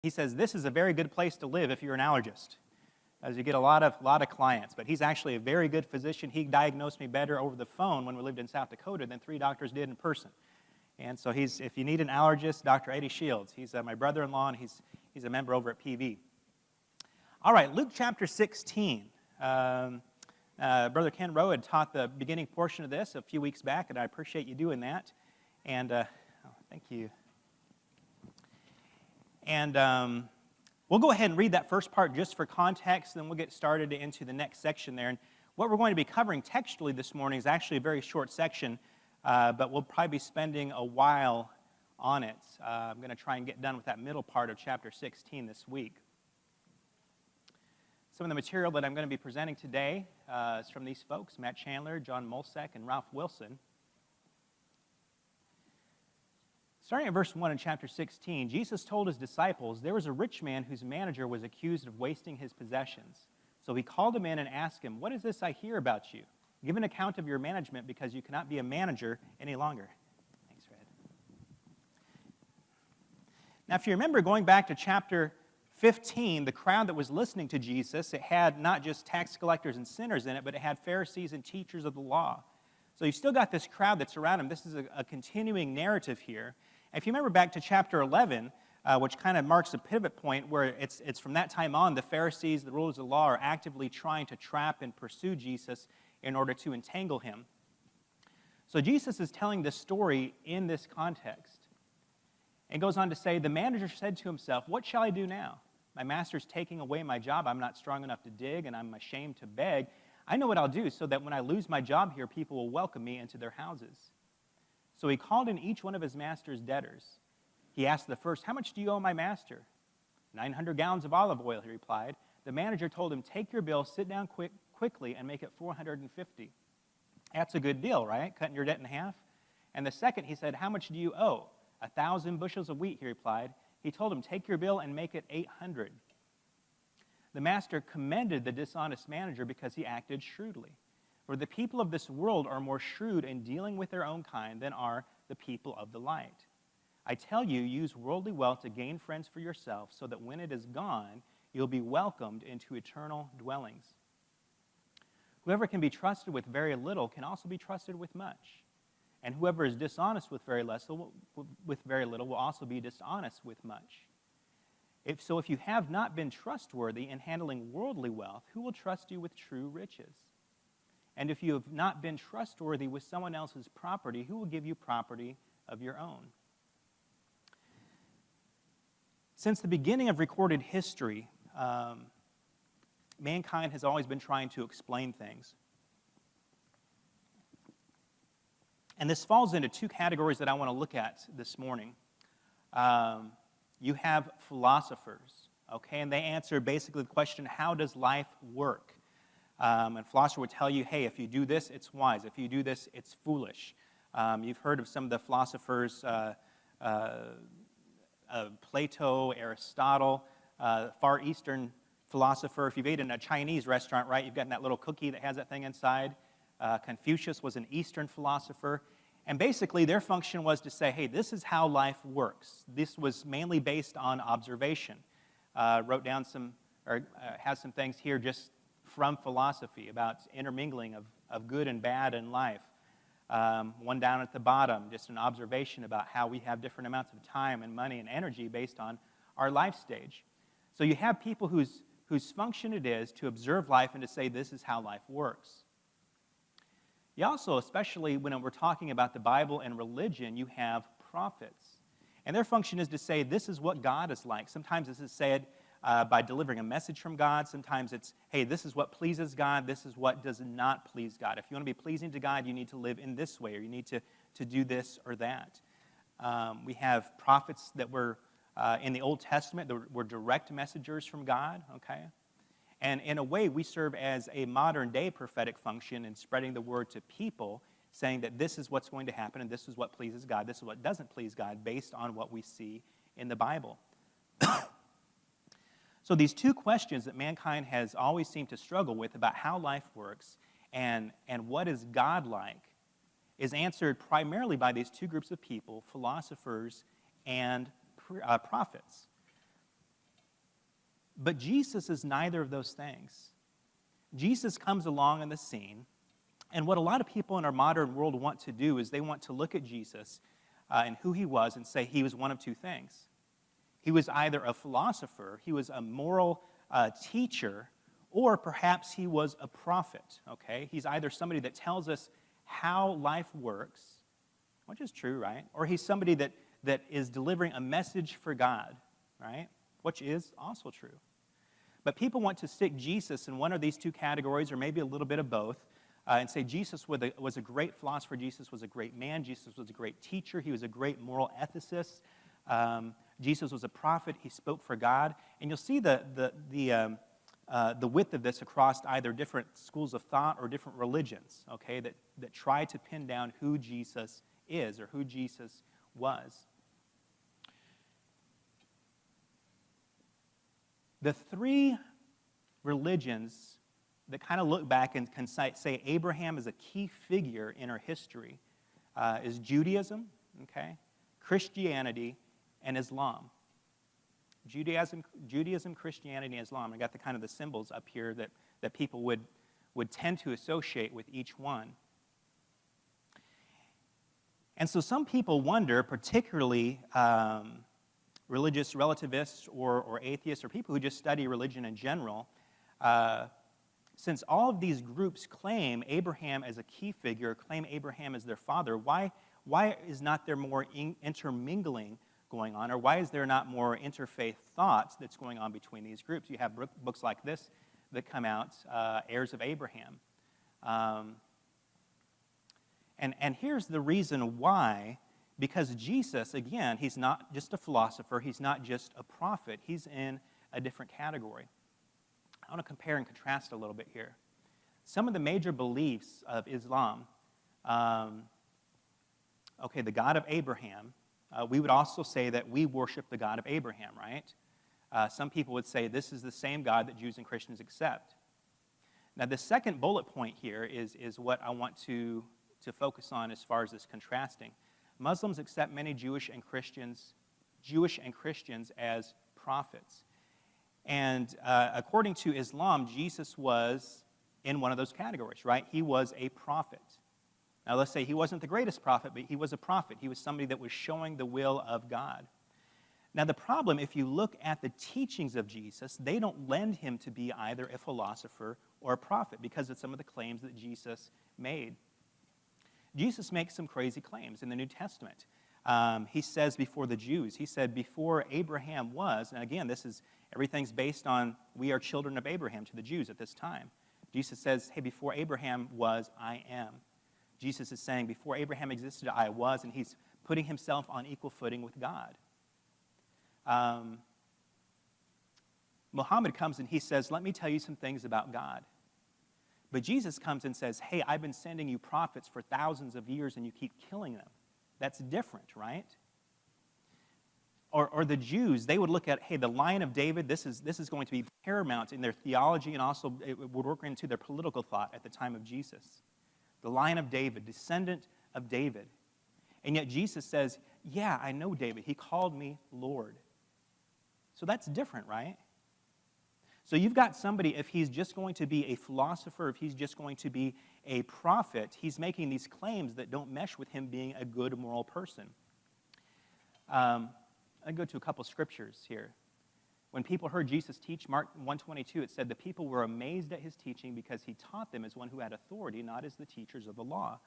He says this is a very good place to live if you're an allergist, as you get a lot of clients. But he's actually a very good physician. He diagnosed me better over the phone when we lived in South Dakota than 3 doctors did in person. And so if you need an allergist, Dr. Eddie Shields. He's my brother-in-law, and he's a member over at PV. All right, Luke chapter 16. Brother Ken Rowe had taught the beginning portion of this a few weeks back, and I appreciate you doing that. And thank you. And we'll go ahead and read that first part just for context, then we'll get started into the next section there. And what we're going to be covering textually this morning is actually a very short section, but we'll probably be spending a while on it. I'm going to try and get done with that middle part of chapter 16 this week. Some of the material that I'm going to be presenting today is from these folks, Matt Chandler, John Mulsack, and Ralph Wilson. Starting at verse 1 in chapter 16, Jesus told his disciples, there was a rich man whose manager was accused of wasting his possessions. So he called him in and asked him, what is this I hear about you? Give an account of your management because you cannot be a manager any longer. Thanks, Fred. Now, if you remember going back to chapter 15, the crowd that was listening to Jesus, it had not just tax collectors and sinners in it, but it had Pharisees and teachers of the law. So you've still got this crowd that's around him. This is a continuing narrative here. And if you remember back to chapter 11, which kind of marks a pivot point where it's from that time on, the Pharisees, the rulers of the law, are actively trying to trap and pursue Jesus in order to entangle him. So Jesus is telling this story in this context. And goes on to say, the manager said to himself, what shall I do now? My master's taking away my job. I'm not strong enough to dig, and I'm ashamed to beg. I know what I'll do so that when I lose my job here, people will welcome me into their houses. So he called in each one of his master's debtors. He asked the first, how much do you owe my master? 900 gallons of olive oil, he replied. The manager told him, take your bill, sit down quickly, and make it 450. That's a good deal, right? Cutting your debt in half. And the second, he said, how much do you owe? 1,000 bushels of wheat, he replied. He told him, take your bill and make it 800. The master commended the dishonest manager because he acted shrewdly. For the people of this world are more shrewd in dealing with their own kind than are the people of the light. I tell you, use worldly wealth to gain friends for yourself, so that when it is gone, you'll be welcomed into eternal dwellings. Whoever can be trusted with very little can also be trusted with much. And whoever is dishonest with very little will also be dishonest with much. If you have not been trustworthy in handling worldly wealth, who will trust you with true riches? And if you have not been trustworthy with someone else's property, who will give you property of your own? Since the beginning of recorded history, mankind has always been trying to explain things. And this falls into 2 categories that I want to look at this morning. You have philosophers, okay, and they answer basically the question, how does life work? And a philosopher would tell you, hey, if you do this, it's wise. If you do this, it's foolish. You've heard of some of the philosophers, Plato, Aristotle, Far Eastern philosopher. If you've eaten in a Chinese restaurant, right, you've gotten that little cookie that has that thing inside. Confucius was an Eastern philosopher. And basically, their function was to say, hey, this is how life works. This was mainly based on observation. Wrote down has some things here just from philosophy about intermingling of good and bad in life. One down at the bottom, just an observation about how we have different amounts of time and money and energy based on our life stage. So you have people whose function it is to observe life and to say this is how life works. You also, especially when we're talking about the Bible and religion, you have prophets. And their function is to say this is what God is like. Sometimes this is said by delivering a message from God. Sometimes it's, hey, this is what pleases God. This is what does not please God. If you want to be pleasing to God, you need to live in this way, or you need to do this or that. We have prophets that were in the Old Testament that were direct messengers from God, okay? And in a way, we serve as a modern-day prophetic function in spreading the word to people, saying that this is what's going to happen, and this is what pleases God, this is what doesn't please God, based on what we see in the Bible. So these 2 questions that mankind has always seemed to struggle with about how life works and what is God like is answered primarily by these 2 groups of people, philosophers and prophets. But Jesus is neither of those things. Jesus comes along on the scene, and what a lot of people in our modern world want to do is they want to look at Jesus and who he was and say he was one of two things. He was either a philosopher, he was a moral teacher, or perhaps he was a prophet, okay? He's either somebody that tells us how life works, which is true, right? Or he's somebody that is delivering a message for God, right? Which is also true. But people want to stick Jesus in one of these two categories, or maybe a little bit of both, and say Jesus was a great philosopher, Jesus was a great man, Jesus was a great teacher, he was a great moral ethicist, Jesus was a prophet, he spoke for God. And you'll see the width of this across either different schools of thought or different religions, okay, that try to pin down who Jesus is or who Jesus was. The three religions that kind of look back and can say Abraham is a key figure in our history is Judaism, okay, Christianity, and Islam. Judaism, Christianity, and Islam. I got the kind of the symbols up here that people would tend to associate with each one. And so some people wonder, particularly religious relativists or atheists or people who just study religion in general, since all of these groups claim Abraham as a key figure, claim Abraham as their father, why is not there more intermingling going on, or why is there not more interfaith thoughts that's going on between these groups? You have books like this that come out, Heirs of Abraham. And here's the reason why. Because Jesus, again, he's not just a philosopher, he's not just a prophet, he's in a different category. I want to compare and contrast a little bit here. Some of the major beliefs of Islam, the God of Abraham, we would also say that we worship the God of Abraham, right? Some people would say this is the same God that Jews and Christians accept. Now, the second bullet point here is what I want to focus on as far as this contrasting. Muslims accept many Jewish and Christians as prophets. And according to Islam, Jesus was in one of those categories, right? He was a prophet. Now, let's say he wasn't the greatest prophet, but he was a prophet. He was somebody that was showing the will of God. Now, the problem, if you look at the teachings of Jesus, they don't lend him to be either a philosopher or a prophet because of some of the claims that Jesus made. Jesus makes some crazy claims in the New Testament. He says before the Jews, he said before Abraham was, and again, everything's based on we are children of Abraham to the Jews at this time. Jesus says, hey, before Abraham was, I am. Jesus is saying before Abraham existed, I was, and he's putting himself on equal footing with God. Muhammad comes and he says, let me tell you some things about God. But Jesus comes and says, hey, I've been sending you prophets for thousands of years and you keep killing them. That's different, right? Or the Jews, they would look at, hey, the Lion of David, this is going to be paramount in their theology, and also it would work into their political thought at the time of Jesus. The Lion of David, descendant of David. And yet Jesus says, yeah, I know David. He called me Lord. So that's different, right? So you've got somebody, if he's just going to be a philosopher, if he's just going to be a prophet, he's making these claims that don't mesh with him being a good moral person. I go to a couple scriptures here. When people heard Jesus teach, Mark 1:22, it said the people were amazed at his teaching because he taught them as one who had authority, not as the teachers of the law.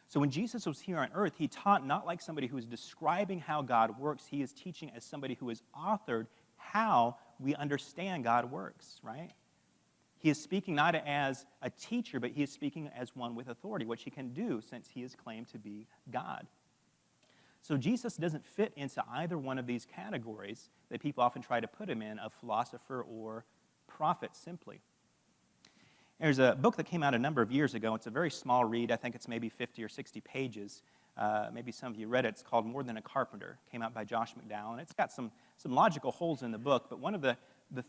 So when Jesus was here on earth, he taught not like somebody who is describing how God works. He is teaching as somebody who has authored how we understand God works, right? He is speaking not as a teacher, but he is speaking as one with authority, which he can do since he is claimed to be God. So Jesus doesn't fit into either one of these categories that people often try to put him in, of philosopher or prophet simply. There's a book that came out a number of years ago. It's a very small read. I think it's maybe 50 or 60 pages. Maybe some of you read it. It's called More Than a Carpenter. It came out by Josh McDowell. And it's got some logical holes in the book, but one of the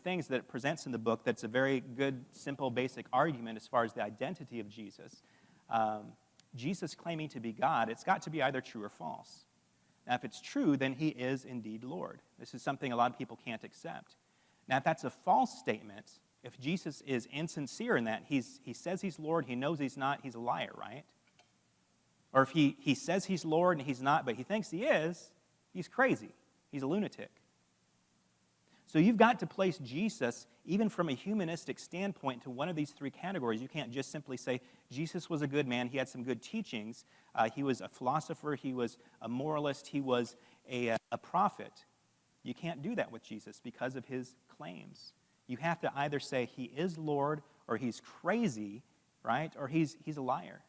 things that it presents in the book that's a very good, simple, basic argument as far as the identity of Jesus, Jesus claiming to be God, it's got to be either true or false. Now, if it's true, then he is indeed Lord. This is something a lot of people can't accept. Now, if that's a false statement, if Jesus is insincere in that, he says he's Lord, he knows he's not, he's a liar, right? Or if he says he's Lord and he's not, but he thinks he is, he's crazy. He's a lunatic. So you've got to place Jesus, even from a humanistic standpoint, to one of these three categories. You can't just simply say, Jesus was a good man, he had some good teachings, he was a philosopher, he was a moralist, he was a prophet. You can't do that with Jesus because of his claims. You have to either say he is Lord, or he's crazy, right, or he's a liar.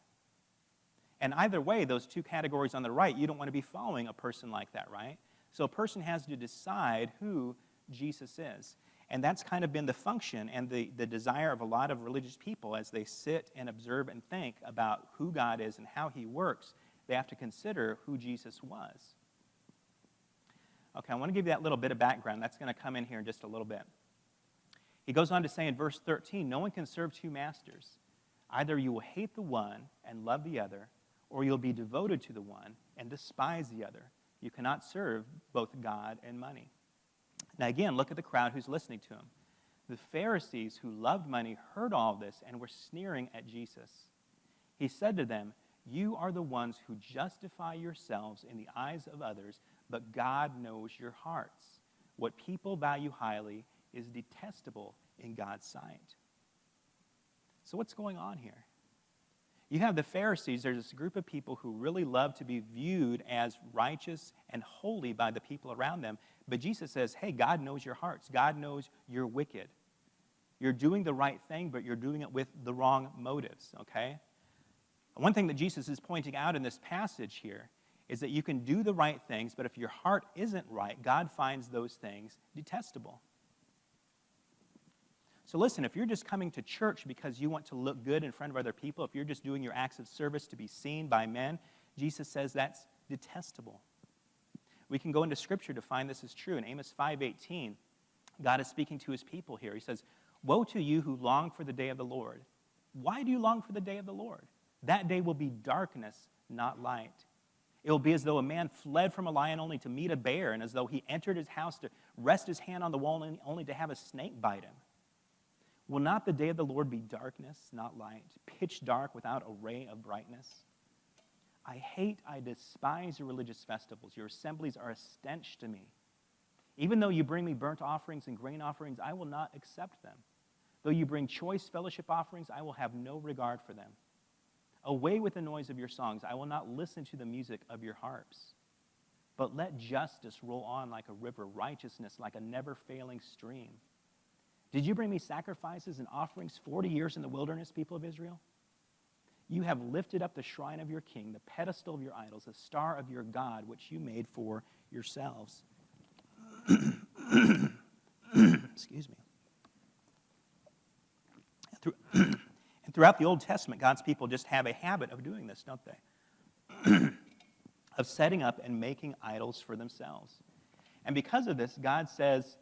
And either way, those two categories on the right, you don't want to be following a person like that, right? So a person has to decide who Jesus is. And that's kind of been the function and the desire of a lot of religious people as they sit and observe and think about who God is and how he works. They have to consider who Jesus was. Okay, I want to give you that little bit of background. That's going to come in here in just a little bit. He goes on to say in verse 13, no one can serve two masters. Either you will hate the one and love the other, or you'll be devoted to the one and despise the other. You cannot serve both God and money. Now again, look at the crowd who's listening to him. The Pharisees who loved money heard all this and were sneering at Jesus. He said to them, you are the ones who justify yourselves in the eyes of others, but God knows your hearts. What people value highly is detestable in God's sight. So what's going on here? You have the Pharisees, there's this group of people who really love to be viewed as righteous and holy by the people around them. But Jesus says, hey, God knows your hearts. God knows you're wicked. You're doing the right thing, but you're doing it with the wrong motives, okay? One thing that Jesus is pointing out in this passage here is that you can do the right things, but if your heart isn't right, God finds those things detestable. So listen, if you're just coming to church because you want to look good in front of other people, if you're just doing your acts of service to be seen by men, Jesus says that's detestable. We can go into Scripture to find this is true. In Amos 5:18, God is speaking to his people here. He says, woe to you who long for the day of the Lord. Why do you long for the day of the Lord? That day will be darkness, not light. It will be as though a man fled from a lion only to meet a bear, and as though he entered his house to rest his hand on the wall only to have a snake bite him. Will not the day of the Lord be darkness, not light, pitch dark without a ray of brightness? I despise your religious festivals. Your assemblies are a stench to me. Even though you bring me burnt offerings and grain offerings, I will not accept them. Though you bring choice fellowship offerings, I will have no regard for them. Away with the noise of your songs. I will not listen to the music of your harps. But let justice roll on like a river, righteousness like a never-failing stream. Did you bring me sacrifices and offerings 40 years in the wilderness, people of Israel? You have lifted up the shrine of your king, the pedestal of your idols, the star of your God, which you made for yourselves. Excuse me. And throughout the Old Testament, God's people just have a habit of doing this, don't they? Of setting up and making idols for themselves. And because of this, God says,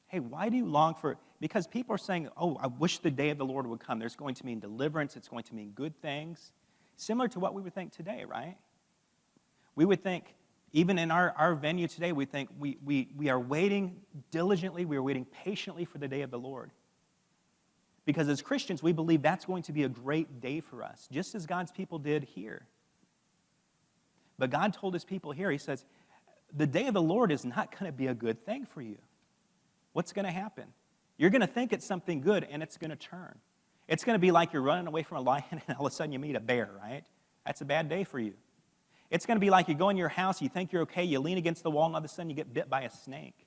hey, why do you long for... Because people are saying, oh, I wish the day of the Lord would come. There's going to mean deliverance. It's going to mean good things. Similar to what we would think today, right? We would think, even in our venue today, we think we are waiting diligently, we are waiting patiently for the day of the Lord. Because as Christians, we believe that's going to be a great day for us, just as God's people did here. But God told his people here, he says, the day of the Lord is not going to be a good thing for you. What's going to happen? You're going to think it's something good, and it's going to turn. It's going to be like you're running away from a lion, and all of a sudden you meet a bear, right? That's a bad day for you. It's going to be like you go in your house, you think you're okay, you lean against the wall, and all of a sudden you get bit by a snake.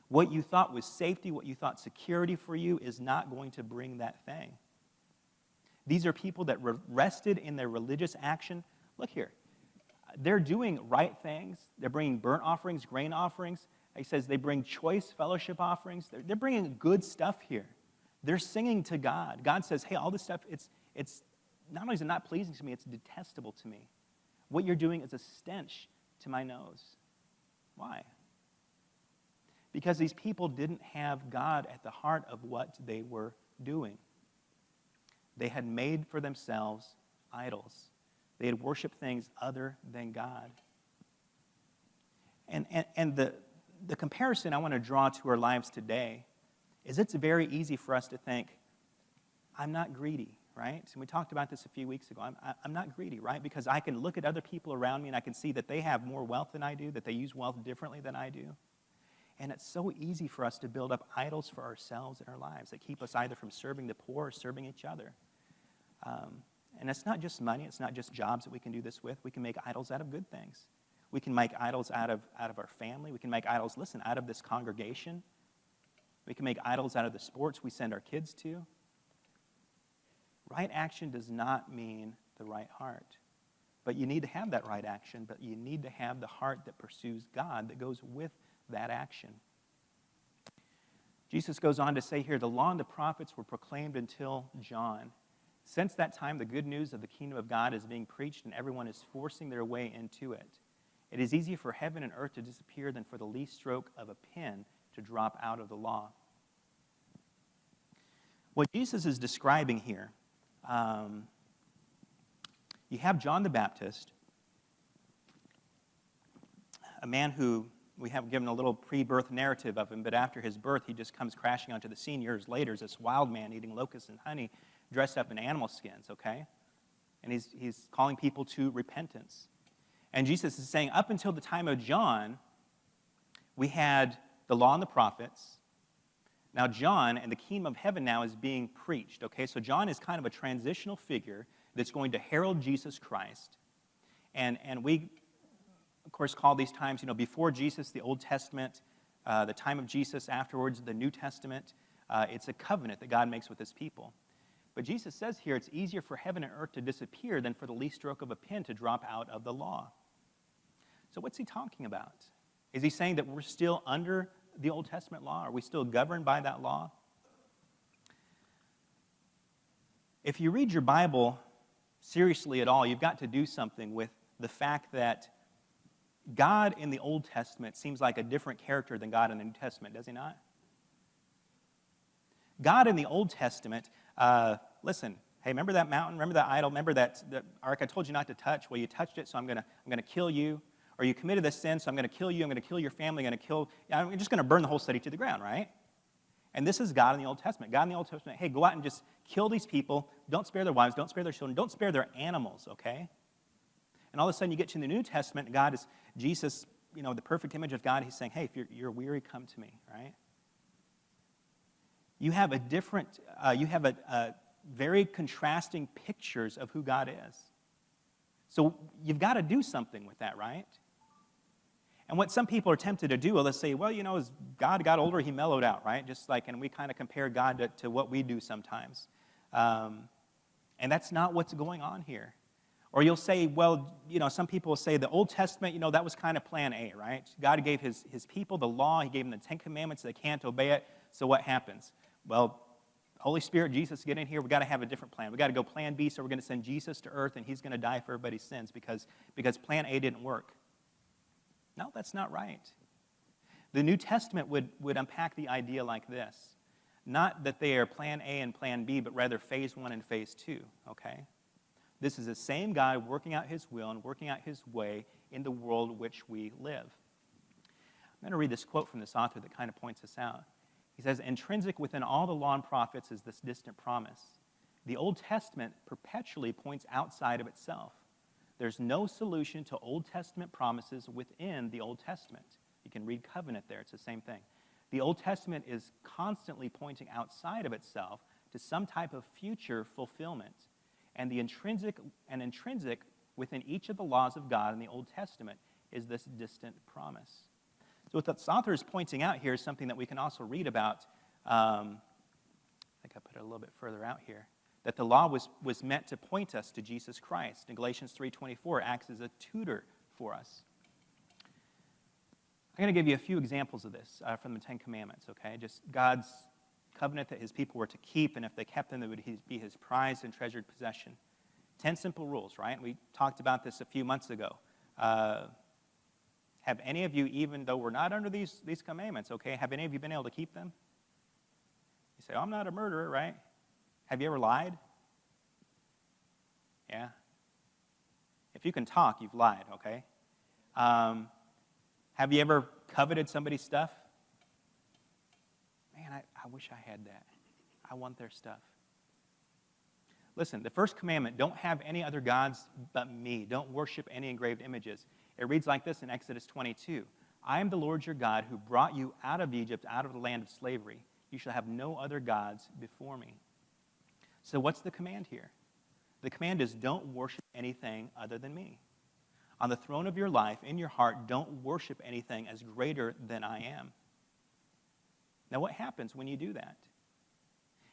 What you thought was safety, what you thought security for you is not going to bring that thing. These are people that rested in their religious action. Look here. They're doing right things. They're bringing burnt offerings, grain offerings. He says they bring choice fellowship offerings. They're bringing good stuff here. They're singing to God. God says, hey, all this stuff, it's not only is it not pleasing to me, it's detestable to me. What you're doing is a stench to my nose. Why? Because these people didn't have God at the heart of what they were doing. They had made for themselves idols. They had worshiped things other than God. And the comparison I want to draw to our lives today is it's very easy for us to think, I'm not greedy, right? And we talked about this a few weeks ago. I'm not greedy, right? Because I can look at other people around me and I can see that they have more wealth than I do, that they use wealth differently than I do. And it's so easy for us to build up idols for ourselves in our lives that keep us either from serving the poor or serving each other. And it's not just money. It's not just jobs that we can do this with. We can make idols out of good things. We can make idols out of our family. We can make idols, out of this congregation. We can make idols out of the sports we send our kids to. Right action does not mean the right heart. But you need to have that right action, but you need to have the heart that pursues God that goes with that action. Jesus goes on to say here, the law and the prophets were proclaimed until John. Since that time, the good news of the kingdom of God is being preached and everyone is forcing their way into it. It is easier for heaven and earth to disappear than for the least stroke of a pen to drop out of the law. What Jesus is describing here, you have John the Baptist, a man who we have given a little pre-birth narrative of him, but after his birth, he just comes crashing onto the scene years later as this wild man eating locusts and honey, dressed up in animal skins, okay? And he's calling people to repentance. And Jesus is saying, up until the time of John, we had the law and the prophets. Now John and the kingdom of heaven now is being preached, okay? So John is kind of a transitional figure that's going to herald Jesus Christ. And we, of course, call these times, before Jesus, the Old Testament, the time of Jesus, afterwards, the New Testament. It's a covenant that God makes with his people. But Jesus says here, it's easier for heaven and earth to disappear than for the least stroke of a pen to drop out of the law. So what's he talking about? Is he saying that we're still under the Old Testament law? Are we still governed by that law? If you read your Bible seriously at all, you've got to do something with the fact that God in the Old Testament seems like a different character than God in the New Testament, does he not? God in the Old Testament, listen, hey, remember that mountain? Remember that idol? Remember that ark I told you not to touch? Well, you touched it, so I'm gonna kill you. Or you committed this sin, so I'm going to kill you. I'm going to kill your family. I'm just going to burn the whole city to the ground, right? And this is God in the Old Testament. God in the Old Testament, hey, go out and just kill these people. Don't spare their wives. Don't spare their children. Don't spare their animals, okay? And all of a sudden you get to the New Testament, and God is, Jesus, the perfect image of God. He's saying, hey, if you're weary, come to me, right? You have a very contrasting pictures of who God is. So you've got to do something with that, right? And what some people are tempted to do, let's say, as God got older, he mellowed out, right? And we kind of compare God to what we do sometimes. And that's not what's going on here. Or you'll say, some people will say the Old Testament, that was kind of plan A, right? God gave his people the law. He gave them the Ten Commandments. They can't obey it. So what happens? Well, Holy Spirit, Jesus, get in here. We've got to have a different plan. We've got to go plan B, so we're going to send Jesus to earth, and he's going to die for everybody's sins because plan A didn't work. No, that's not right. The New Testament would unpack the idea like this. Not that they are plan A and plan B, but rather phase 1 and phase 2, okay? This is the same God working out his will and working out his way in the world which we live. I'm going to read this quote from this author that kind of points this out. He says, intrinsic within all the law and prophets is this distant promise. The Old Testament perpetually points outside of itself. There's no solution to Old Testament promises within the Old Testament. You can read covenant there. It's the same thing. The Old Testament is constantly pointing outside of itself to some type of future fulfillment. And the intrinsic within each of the laws of God in the Old Testament is this distant promise. So what this author is pointing out here is something that we can also read about. I think I put it a little bit further out here. That the law was meant to point us to Jesus Christ. In Galatians 3:24, acts as a tutor for us. I'm going to give you a few examples of this from the Ten Commandments, okay? Just God's covenant that his people were to keep, and if they kept them, they would be his prized and treasured possession. 10 simple rules, right? We talked about this a few months ago. Have any of you, even though we're not under these commandments, okay, have any of you been able to keep them? You say, I'm not a murderer, right? Have you ever lied? Yeah? If you can talk, you've lied, okay? Have you ever coveted somebody's stuff? Man, I wish I had that. I want their stuff. Listen, the first commandment, don't have any other gods but me. Don't worship any engraved images. It reads like this in Exodus 22. I am the Lord your God who brought you out of Egypt, out of the land of slavery. You shall have no other gods before me. So what's the command here? The command is don't worship anything other than me. On the throne of your life, in your heart, don't worship anything as greater than I am. Now what happens when you do that?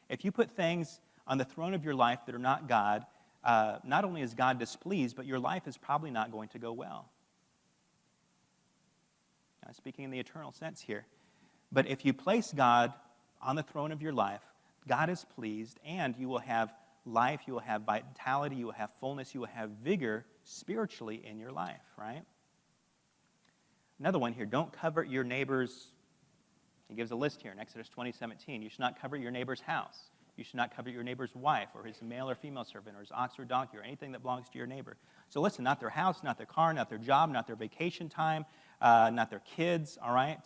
If you put things on the throne of your life that are not God, not only is God displeased, but your life is probably not going to go well. I'm speaking in the eternal sense here. But if you place God on the throne of your life, God is pleased, and you will have life, you will have vitality, you will have fullness, you will have vigor spiritually in your life, right? Another one here, don't covet your neighbor's, he gives a list here in Exodus 20:17. You should not covet your neighbor's house. You should not covet your neighbor's wife or his male or female servant or his ox or donkey or anything that belongs to your neighbor. So listen, not their house, not their car, not their job, not their vacation time, not their kids, all right?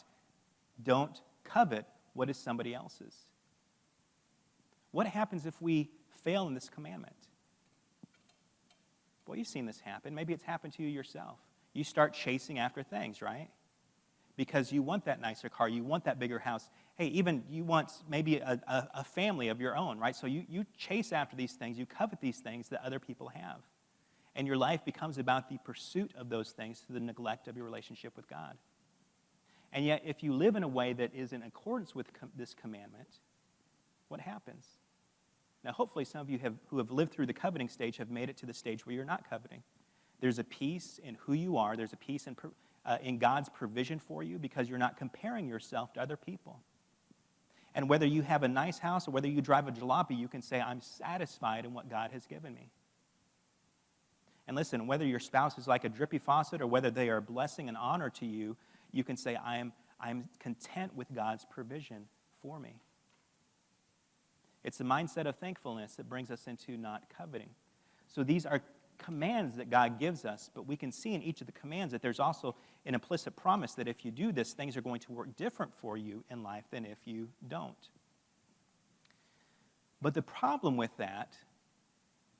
Don't covet what is somebody else's. What happens if we fail in this commandment? Well, you've seen this happen. Maybe it's happened to you yourself. You start chasing after things, right? Because you want that nicer car, you want that bigger house. Hey, even you want maybe a family of your own, right? So you chase after these things, you covet these things that other people have. And your life becomes about the pursuit of those things to the neglect of your relationship with God. And yet, if you live in a way that is in accordance with this commandment, what happens? Now, hopefully some of you who have lived through the coveting stage have made it to the stage where you're not coveting. There's a peace in who you are. There's a peace in God's provision for you because you're not comparing yourself to other people. And whether you have a nice house or whether you drive a jalopy, you can say, I'm satisfied in what God has given me. And listen, whether your spouse is like a drippy faucet or whether they are a blessing and honor to you, you can say, I'm content with God's provision for me. It's the mindset of thankfulness that brings us into not coveting. So these are commands that God gives us, but we can see in each of the commands that there's also an implicit promise that if you do this, things are going to work different for you in life than if you don't. But the problem with that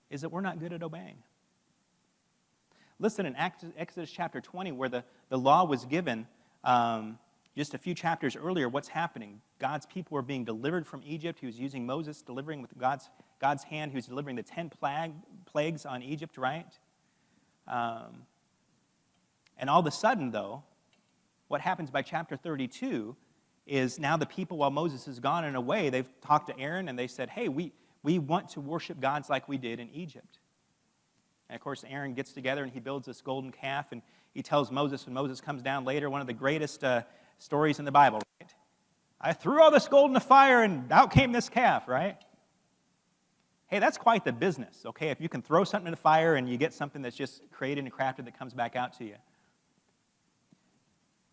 is that we're not good at obeying. Listen, in Exodus chapter 20, where the law was given just a few chapters earlier, what's happening? God's people were being delivered from Egypt. He was using Moses, delivering with God's hand. He was delivering the 10 plagues on Egypt, right? And all of a sudden, though, what happens by chapter 32 is now the people, while Moses is gone and away, they've talked to Aaron and they said, hey, we want to worship gods like we did in Egypt. And of course, Aaron gets together and he builds this golden calf, and he tells Moses, when Moses comes down later, one of the greatest stories in the Bible, right? I threw all this gold in the fire and out came this calf, right? Hey, that's quite the business, okay? If you can throw something in the fire and you get something that's just created and crafted that comes back out to you.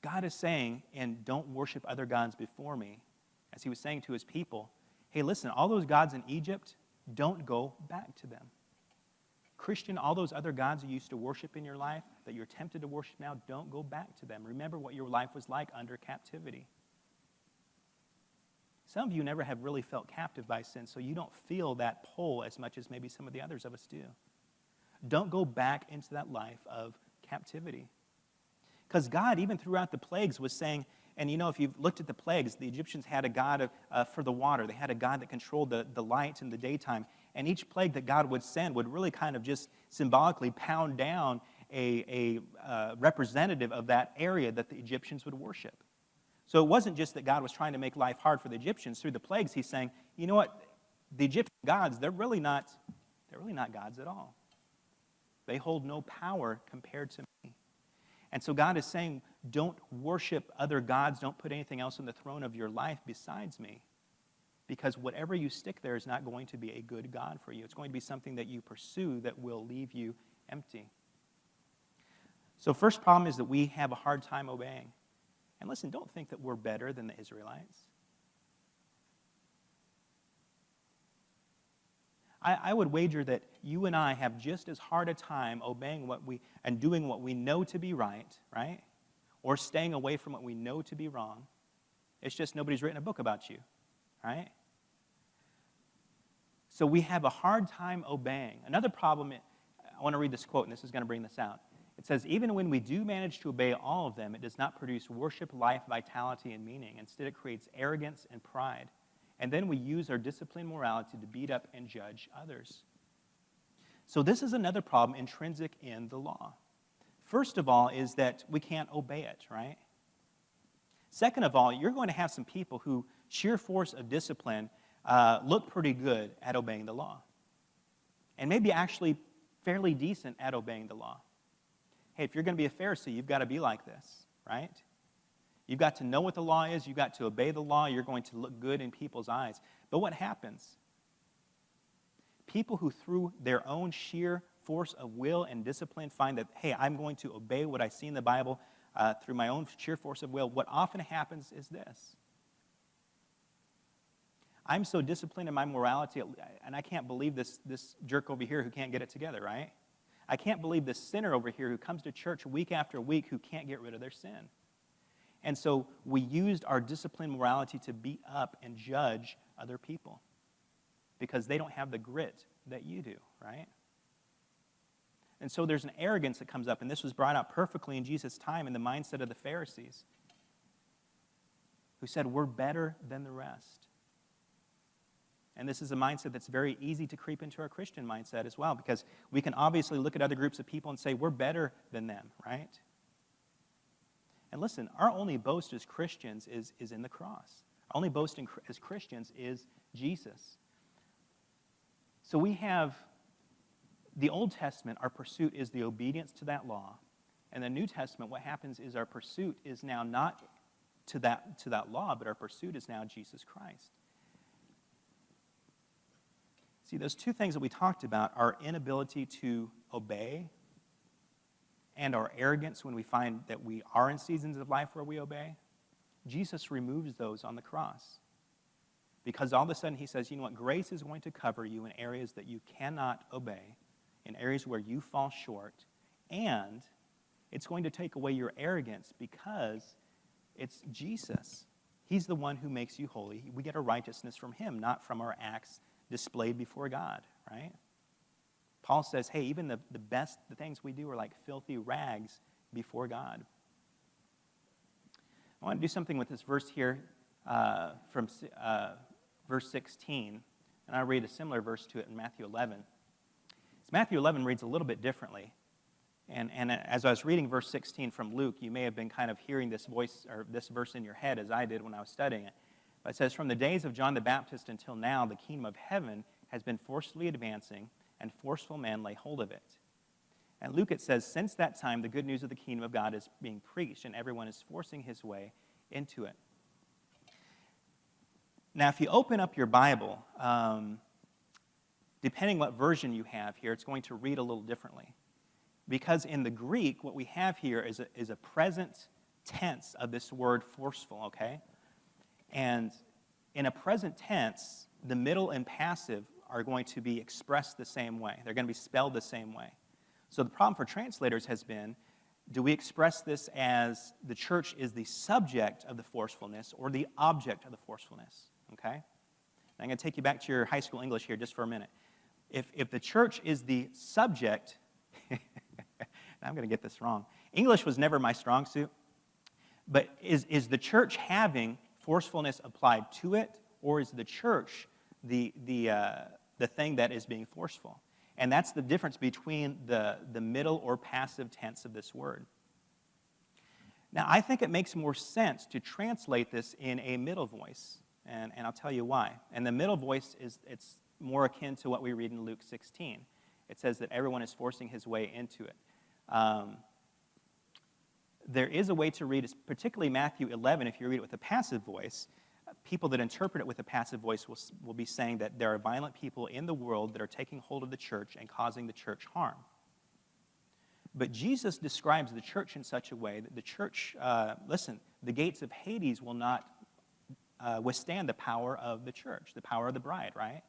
God is saying, and don't worship other gods before me, as he was saying to his people, hey, listen, all those gods in Egypt, don't go back to them. Christian, all those other gods you used to worship in your life that you're tempted to worship now, don't go back to them. Remember what your life was like under captivity. Some of you never have really felt captive by sin, so you don't feel that pull as much as maybe some of the others of us do. Don't go back into that life of captivity. Because God, even throughout the plagues, was saying, and you know, if you've looked at the plagues, the Egyptians had a god for the water. They had a god that controlled the light in the daytime. And each plague that God would send would really kind of just symbolically pound down a representative of that area that the Egyptians would worship. So it wasn't just that God was trying to make life hard for the Egyptians. Through the plagues, he's saying, you know what? The Egyptian gods, they're really not gods at all. They hold no power compared to me. And so God is saying, don't worship other gods. Don't put anything else on the throne of your life besides me. Because whatever you stick there is not going to be a good God for you. It's going to be something that you pursue that will leave you empty. So first problem is that we have a hard time obeying. And listen, don't think that we're better than the Israelites. I would wager that you and I have just as hard a time obeying and doing what we know to be right? Or staying away from what we know to be wrong. It's just nobody's written a book about you. right? So we have a hard time obeying. Another problem, I want to read this quote, and this is going to bring this out. It says, even when we do manage to obey all of them, it does not produce worship, life, vitality, and meaning. Instead, it creates arrogance and pride. And then we use our disciplined morality to beat up and judge others. So this is another problem intrinsic in the law. First of all is that we can't obey it, right? Second of all, you're going to have some people who, sheer force of discipline, look pretty good at obeying the law. And maybe actually fairly decent at obeying the law. Hey, if you're going to be a Pharisee, you've got to be like this, right? You've got to know what the law is. You've got to obey the law. You're going to look good in people's eyes. But what happens? People who, through their own sheer force of will and discipline, find that, hey, I'm going to obey what I see in the Bible through my own sheer force of will, what often happens is this. I'm so disciplined in my morality, and I can't believe this jerk over here who can't get it together, right? I can't believe this sinner over here who comes to church week after week who can't get rid of their sin. And so we used our disciplined morality to beat up and judge other people because they don't have the grit that you do, right? And so there's an arrogance that comes up, and this was brought out perfectly in Jesus' time in the mindset of the Pharisees, who said, we're better than the rest. And this is a mindset that's very easy to creep into our Christian mindset as well, because we can obviously look at other groups of people and say, we're better than them, right? And listen, our only boast as Christians is in the cross. Our only boast as Christians is Jesus. So we have the Old Testament, our pursuit is the obedience to that law. And the New Testament, what happens is our pursuit is now not to that law, but our pursuit is now Jesus Christ. See, those two things that we talked about, our inability to obey and our arrogance when we find that we are in seasons of life where we obey, Jesus removes those on the cross. Because all of a sudden he says, you know what, grace is going to cover you in areas that you cannot obey, in areas where you fall short, and it's going to take away your arrogance because it's Jesus. He's the one who makes you holy. We get our righteousness from him, not from our acts displayed before God, right? Paul says, hey, even the things we do are like filthy rags before God. I want to do something with this verse here from verse 16, and I'll read a similar verse to it in Matthew 11. Matthew 11 reads a little bit differently. And as I was reading verse 16 from Luke, you may have been kind of hearing this voice or this verse in your head as I did when I was studying it. But it says, from the days of John the Baptist until now, the kingdom of heaven has been forcefully advancing, and forceful men lay hold of it. And Luke, it says, since that time, the good news of the kingdom of God is being preached, and everyone is forcing his way into it. Now, if you open up your Bible, depending what version you have here, it's going to read a little differently. Because in the Greek, what we have here is a present tense of this word forceful, okay? And in a present tense, the middle and passive are going to be expressed the same way. They're going to be spelled the same way. So the problem for translators has been, do we express this as the church is the subject of the forcefulness or the object of the forcefulness, okay? I'm going to take you back to your high school English here just for a minute. If the church is the subject, I'm going to get this wrong. English was never my strong suit, but is the church having forcefulness applied to it, or is the church the thing that is being forceful? And that's the difference between the middle or passive tense of this word. Now, I think it makes more sense to translate this in a middle voice, and I'll tell you why. And the middle voice it's more akin to what we read in Luke 16. It says that everyone is forcing his way into it. There is a way to read, particularly Matthew 11, if you read it with a passive voice. People that interpret it with a passive voice will be saying that there are violent people in the world that are taking hold of the church and causing the church harm. But Jesus describes the church in such a way that the church, the gates of Hades will not withstand the power of the church, the power of the bride, right?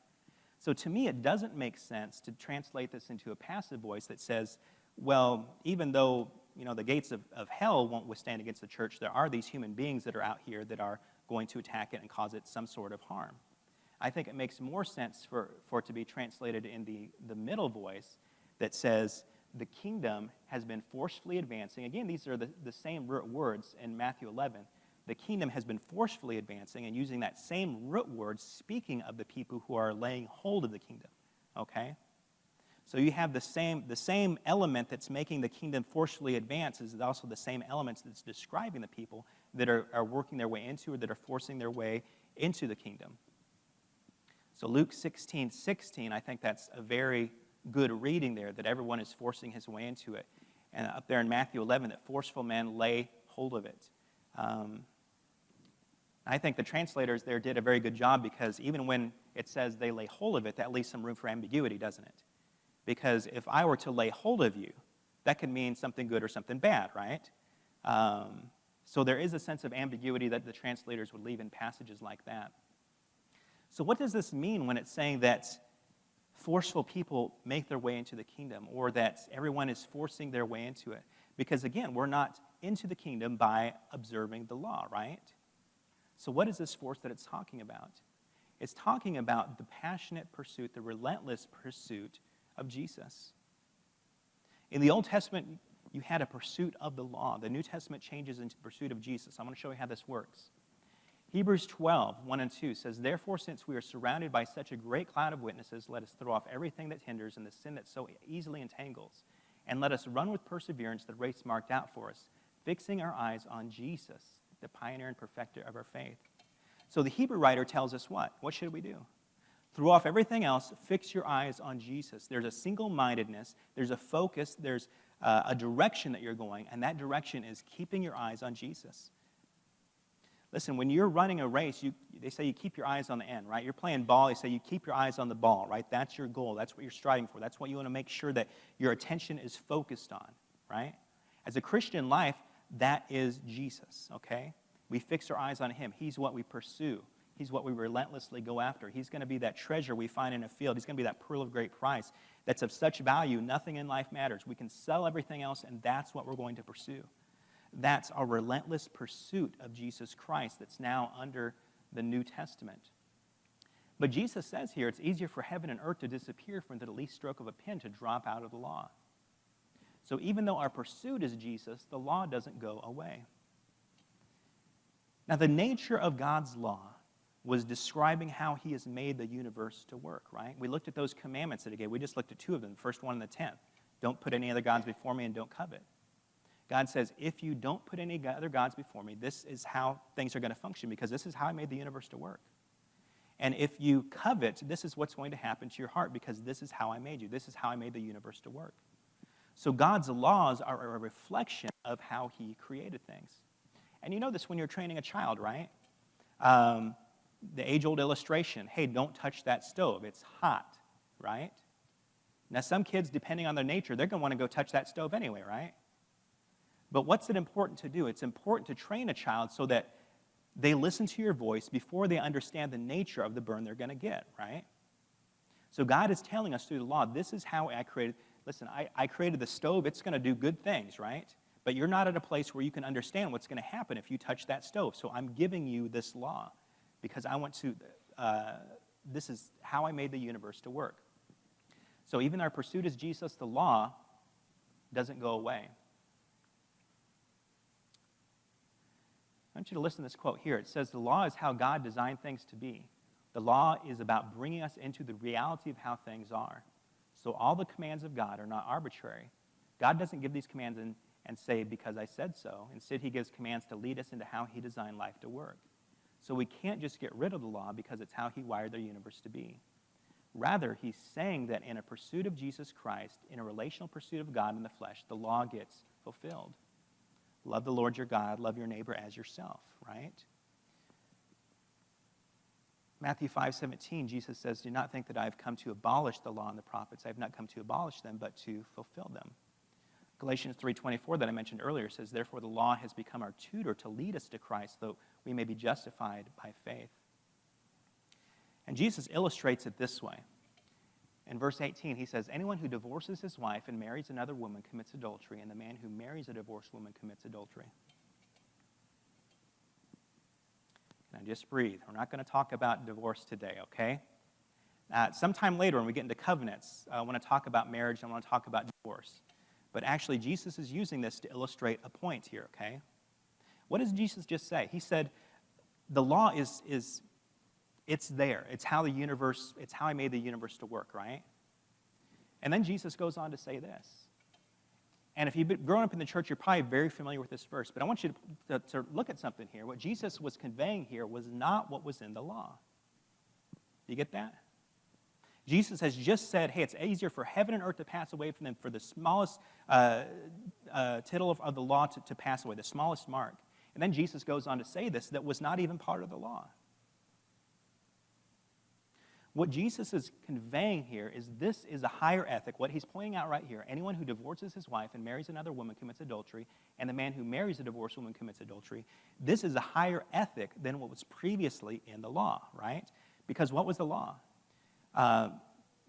So to me, it doesn't make sense to translate this into a passive voice that says, well, even though the gates of hell won't withstand against the church, there are these human beings that are out here that are going to attack it and cause it some sort of harm. I think it makes more sense for it to be translated in the middle voice that says, the kingdom has been forcefully advancing. Again, these are the same root words in Matthew 11. The kingdom has been forcefully advancing, and using that same root word, speaking of the people who are laying hold of the kingdom. Okay? So you have the same element that's making the kingdom forcefully advance is also the same elements that's describing the people that are working their way into or that are forcing their way into the kingdom. So Luke 16:16, I think that's a very good reading there, that everyone is forcing his way into it. And up there in Matthew 11, that forceful men lay hold of it. I think the translators there did a very good job, because even when it says they lay hold of it, that leaves some room for ambiguity, doesn't it? Because if I were to lay hold of you, that could mean something good or something bad, right? So there is a sense of ambiguity that the translators would leave in passages like that. So what does this mean when it's saying that forceful people make their way into the kingdom, or that everyone is forcing their way into it? Because again, we're not into the kingdom by observing the law, right? So what is this force that it's talking about? It's talking about the passionate pursuit, the relentless pursuit of Jesus. In the Old Testament, you had a pursuit of the law. The New Testament changes into pursuit of Jesus. I'm going to show you how this works. Hebrews 12:1-2 says, "Therefore, since we are surrounded by such a great cloud of witnesses, let us throw off everything that hinders and the sin that so easily entangles, and let us run with perseverance the race marked out for us, fixing our eyes on Jesus, the pioneer and perfecter of our faith." So the Hebrew writer tells us what? What should we do? Throw off everything else, fix your eyes on Jesus. There's a single-mindedness, there's a focus, there's a direction that you're going, and that direction is keeping your eyes on Jesus. Listen, when you're running a race, they say you keep your eyes on the end, right? You're playing ball, they say you keep your eyes on the ball, right? That's your goal. That's what you're striving for. That's what you want to make sure that your attention is focused on, right? As a Christian life, that is Jesus, okay? We fix our eyes on him. He's what we pursue. He's what we relentlessly go after. He's going to be that treasure we find in a field. He's going to be that pearl of great price that's of such value, nothing in life matters. We can sell everything else, and that's what we're going to pursue. That's our relentless pursuit of Jesus Christ that's now under the New Testament. But Jesus says here, it's easier for heaven and earth to disappear from the least stroke of a pen to drop out of the law. So even though our pursuit is Jesus, the law doesn't go away. Now, the nature of God's law was describing how he has made the universe to work, right? We looked at those commandments that he gave. We just looked at two of them, the first one and the 10th. Don't put any other gods before me and don't covet. God says, if you don't put any other gods before me, this is how things are going to function, because this is how I made the universe to work. And if you covet, this is what's going to happen to your heart, because this is how I made you. This is how I made the universe to work. So God's laws are a reflection of how he created things. And you know this when you're training a child, right? The age-old illustration, hey, don't touch that stove. It's hot, right? Now, some kids, depending on their nature, they're going to want to go touch that stove anyway, right? But what's it important to do? It's important to train a child so that they listen to your voice before they understand the nature of the burn they're going to get, right? So God is telling us through the law, this is how I created. Listen, I created the stove. It's going to do good things, right? But you're not at a place where you can understand what's going to happen if you touch that stove. So I'm giving you this law because I want to, this is how I made the universe to work. So even our pursuit is Jesus, the law doesn't go away. I want you to listen to this quote here. It says, the law is how God designed things to be. The law is about bringing us into the reality of how things are. So all the commands of God are not arbitrary. God doesn't give these commands and say, because I said so. Instead, he gives commands to lead us into how he designed life to work. So we can't just get rid of the law because it's how he wired the universe to be. Rather, he's saying that in a pursuit of Jesus Christ, in a relational pursuit of God in the flesh, the law gets fulfilled. Love the Lord your God, love your neighbor as yourself, right? Matthew 5:17, Jesus says, do not think that I have come to abolish the law and the prophets. I have not come to abolish them, but to fulfill them. Galatians 3:24 that I mentioned earlier says, therefore the law has become our tutor to lead us to Christ, so we may be justified by faith. And Jesus illustrates it this way. In verse 18, he says, anyone who divorces his wife and marries another woman commits adultery, and the man who marries a divorced woman commits adultery. Now just breathe. We're not going to talk about divorce today, okay? Sometime later when we get into covenants, I want to talk about marriage and I want to talk about divorce. But actually, Jesus is using this to illustrate a point here, okay? What does Jesus just say? He said, the law is it's there. It's how I made the universe to work, right? And then Jesus goes on to say this. And if you've been growing up in the church, you're probably very familiar with this verse. But I want you to look at something here. What Jesus was conveying here was not what was in the law. Do you get that? Jesus has just said, hey, it's easier for heaven and earth to pass away from them, for the smallest tittle of the law to pass away, the smallest mark. And then Jesus goes on to say this, that was not even part of the law. What Jesus is conveying here is this is a higher ethic. What he's pointing out right here, anyone who divorces his wife and marries another woman commits adultery, and the man who marries a divorced woman commits adultery. This is a higher ethic than what was previously in the law, right? Because what was the law?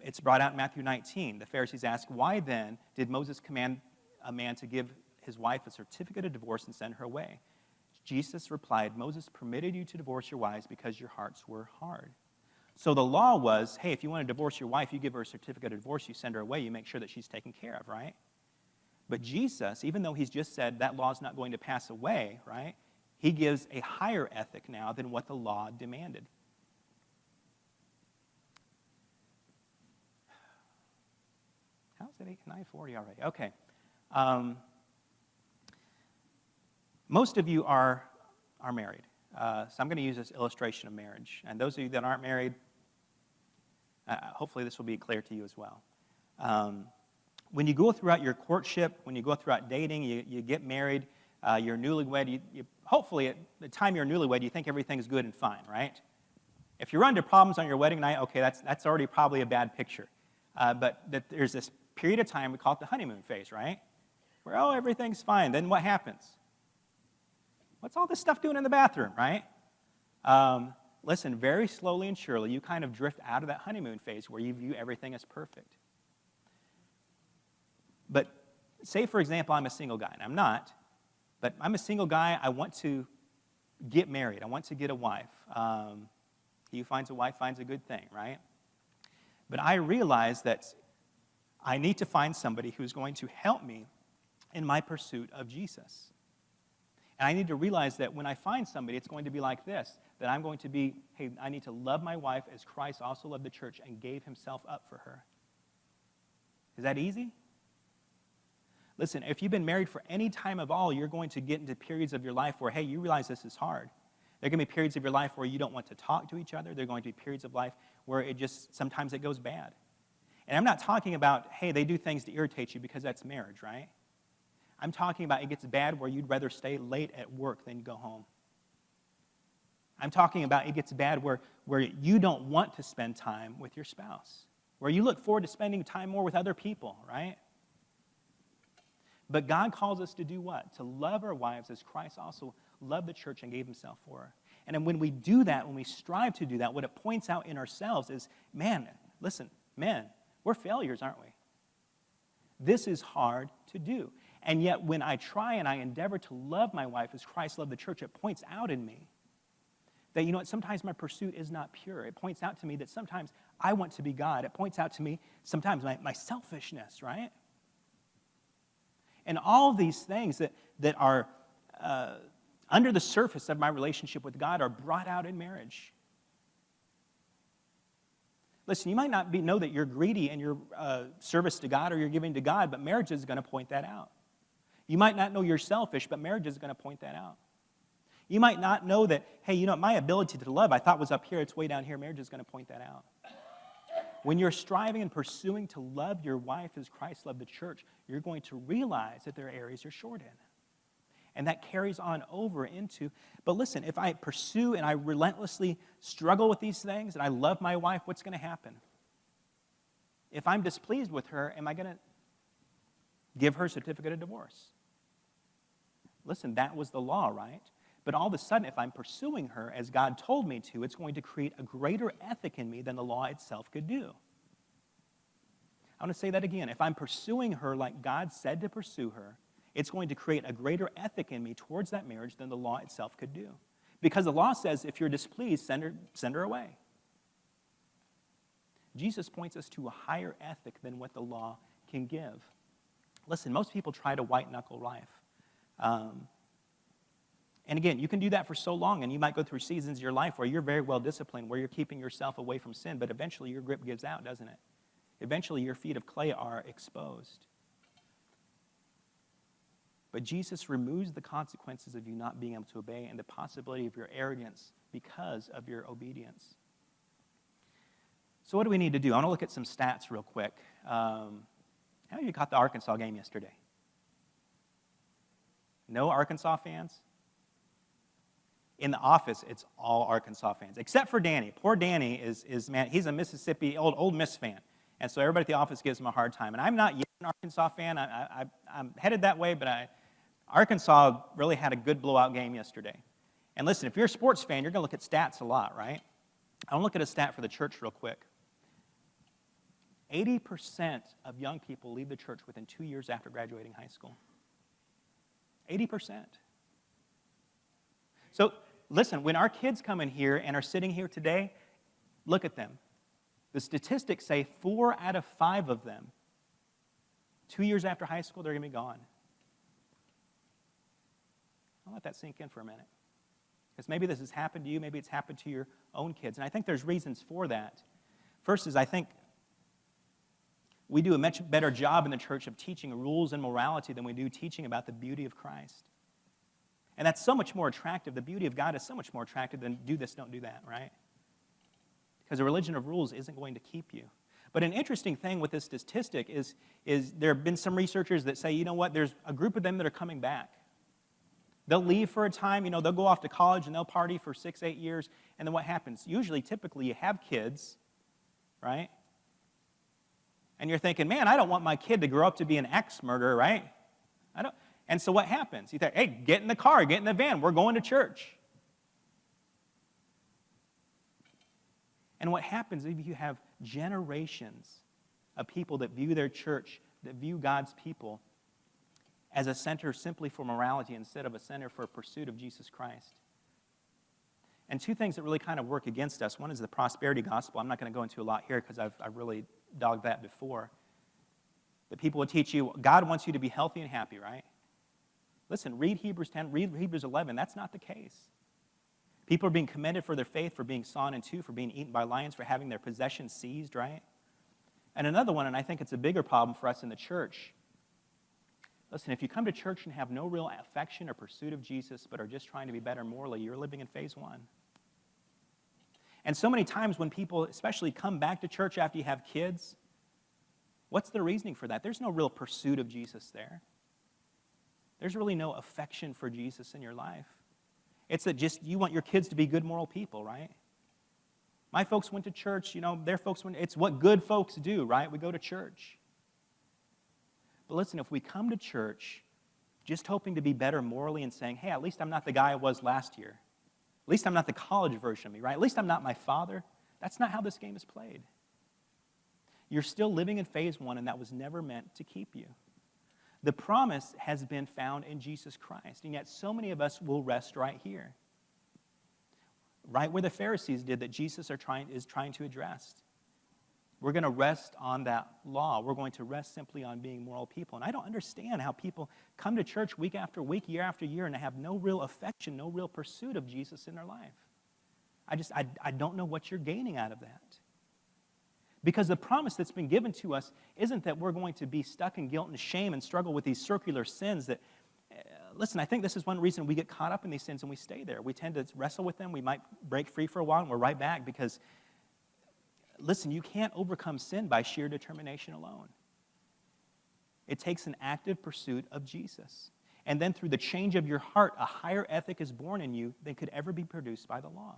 It's brought out in Matthew 19. The Pharisees ask, why then did Moses command a man to give his wife a certificate of divorce and send her away? Jesus replied, Moses permitted you to divorce your wives because your hearts were hard. So the law was, hey, if you want to divorce your wife, you give her a certificate of divorce, you send her away, you make sure that she's taken care of, right? But Jesus, even though he's just said that law is not going to pass away, right, he gives a higher ethic now than what the law demanded. How's it 9:40 already? Okay. Most of you are married. So I'm going to use this illustration of marriage. And those of you that aren't married, hopefully this will be clear to you as well. When you go throughout your courtship, when you go throughout dating, you get married, you're newlywed, hopefully at the time you're newlywed, you think everything's good and fine, right? If you run into problems on your wedding night, okay, that's already probably a bad picture. But there's this period of time, we call it the honeymoon phase, right? Where, everything's fine. Then what happens? What's all this stuff doing in the bathroom, right? Listen, very slowly and surely, you kind of drift out of that honeymoon phase where you view everything as perfect. But say, for example, I'm a single guy, and I'm not, but I'm a single guy. I want to get married. I want to get a wife. He who finds a wife finds a good thing, right? But I realize that I need to find somebody who's going to help me in my pursuit of Jesus. And I need to realize that when I find somebody, it's going to be like this, that I'm going to be, hey, I need to love my wife as Christ also loved the church and gave himself up for her. Is that easy? Listen, if you've been married for any time of all, you're going to get into periods of your life where, hey, you realize this is hard. There are going to be periods of your life where you don't want to talk to each other. There are going to be periods of life where sometimes it goes bad. And I'm not talking about, hey, they do things to irritate you because that's marriage, right? I'm talking about it gets bad where you'd rather stay late at work than go home. I'm talking about it gets bad where you don't want to spend time with your spouse, where you look forward to spending time more with other people, right? But God calls us to do what? To love our wives as Christ also loved the church and gave himself for her. And then when we do that, when we strive to do that, what it points out in ourselves is, man, listen, men, we're failures, aren't we? This is hard to do. And yet when I try and I endeavor to love my wife as Christ loved the church, it points out in me that, you know what, sometimes my pursuit is not pure. It points out to me that sometimes I want to be God. It points out to me sometimes my selfishness, right? And all of these things that are under the surface of my relationship with God are brought out in marriage. Listen, you might not know that you're greedy in your service to God or you're giving to God, but marriage is going to point that out. You might not know you're selfish, but marriage is going to point that out. You might not know that, hey, you know, my ability to love I thought was up here, it's way down here. Marriage is going to point that out. When you're striving and pursuing to love your wife as Christ loved the church, you're going to realize that there are areas you're short in. And that carries on over into, but listen, if I pursue and I relentlessly struggle with these things and I love my wife, what's going to happen? If I'm displeased with her, am I going to give her a certificate of divorce? Listen, that was the law, right? But all of a sudden, if I'm pursuing her as God told me to, it's going to create a greater ethic in me than the law itself could do. I want to say that again. If I'm pursuing her like God said to pursue her, it's going to create a greater ethic in me towards that marriage than the law itself could do. Because the law says if you're displeased, send her away. Jesus points us to a higher ethic than what the law can give. Listen, most people try to white-knuckle life. And again, you can do that for so long, and you might go through seasons of your life where you're very well disciplined, where you're keeping yourself away from sin, but eventually your grip gives out, doesn't it? Eventually your feet of clay are exposed. But Jesus removes the consequences of you not being able to obey and the possibility of your arrogance because of your obedience. So what do we need to do? I want to look at some stats real quick. How many of you caught the Arkansas game yesterday? No Arkansas fans? In the office, it's all Arkansas fans, except for Danny. Poor Danny is man, he's a Mississippi, Old Miss fan. And so everybody at the office gives him a hard time. And I'm not yet an Arkansas fan. I'm headed that way, but Arkansas really had a good blowout game yesterday. And listen, if you're a sports fan, you're going to look at stats a lot, right? I want to look at a stat for the church real quick. 80% of young people leave the church within 2 years after graduating high school. 80%. So listen, when our kids come in here and are sitting here today, look at them. The statistics say 4 out of 5 of them, 2 years after high school, they're going to be gone. I'll let that sink in for a minute. Because maybe this has happened to you, maybe it's happened to your own kids. And I think there's reasons for that. First is I think we do a much better job in the church of teaching rules and morality than we do teaching about the beauty of Christ. And that's so much more attractive. The beauty of God is so much more attractive than do this, don't do that, right? Because a religion of rules isn't going to keep you. But an interesting thing with this statistic is there have been some researchers that say, you know what, there's a group of them that are coming back. They'll leave for a time, they'll go off to college and they'll party for 6-8 years, and then what happens? Usually, typically, you have kids, right? And you're thinking, man, I don't want my kid to grow up to be an axe murderer, right? And so what happens? You think, hey, get in the car, get in the van, we're going to church. And what happens if you have generations of people that view their church, that view God's people as a center simply for morality instead of a center for a pursuit of Jesus Christ? And two things that really kind of work against us. One is the prosperity gospel. I'm not going to go into a lot here because I've really dogged that before. That people would teach you, God wants you to be healthy and happy, right? Listen, read Hebrews 10, read Hebrews 11. That's not the case. People are being commended for their faith, for being sawn in two, for being eaten by lions, for having their possessions seized, right? And another one, and I think it's a bigger problem for us in the church. Listen, if you come to church and have no real affection or pursuit of Jesus, but are just trying to be better morally, you're living in phase 1. And so many times when people especially come back to church after you have kids, what's the reasoning for that? There's no real pursuit of Jesus there. There's really no affection for Jesus in your life. It's that just you want your kids to be good moral people, right? My folks went to church, their folks went, it's what good folks do, right? We go to church. But listen, if we come to church just hoping to be better morally and saying, hey, at least I'm not the guy I was last year. At least I'm not the college version of me, right? At least I'm not my father. That's not how this game is played. You're still living in phase 1, and that was never meant to keep you. The promise has been found in Jesus Christ, and yet so many of us will rest right here, right where the Pharisees did that Jesus is trying to address. We're going to rest on that law. We're going to rest simply on being moral people. And I don't understand how people come to church week after week, year after year, and have no real affection, no real pursuit of Jesus in their life. I don't know what you're gaining out of that. Because the promise that's been given to us isn't that we're going to be stuck in guilt and shame and struggle with these circular sins that, listen, I think this is one reason we get caught up in these sins and we stay there. We tend to wrestle with them. We might break free for a while and we're right back because, listen, you can't overcome sin by sheer determination alone. It takes an active pursuit of Jesus. And then through the change of your heart, a higher ethic is born in you than could ever be produced by the law.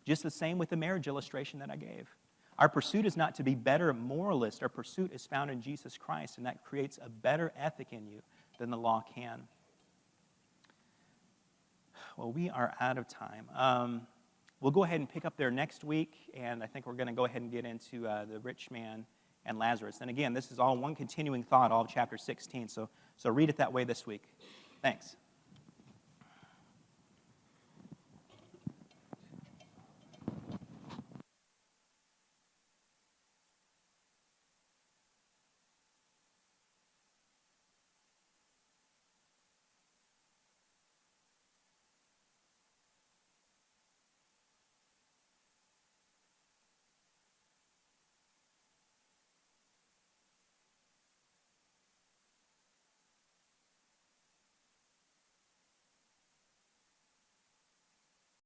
Just the same with the marriage illustration that I gave. Our pursuit is not to be better moralists. Our pursuit is found in Jesus Christ, and that creates a better ethic in you than the law can. Well, we are out of time. We'll go ahead and pick up there next week, and I think we're going to go ahead and get into the rich man and Lazarus. And again, this is all one continuing thought, all of chapter 16, so read it that way this week. Thanks.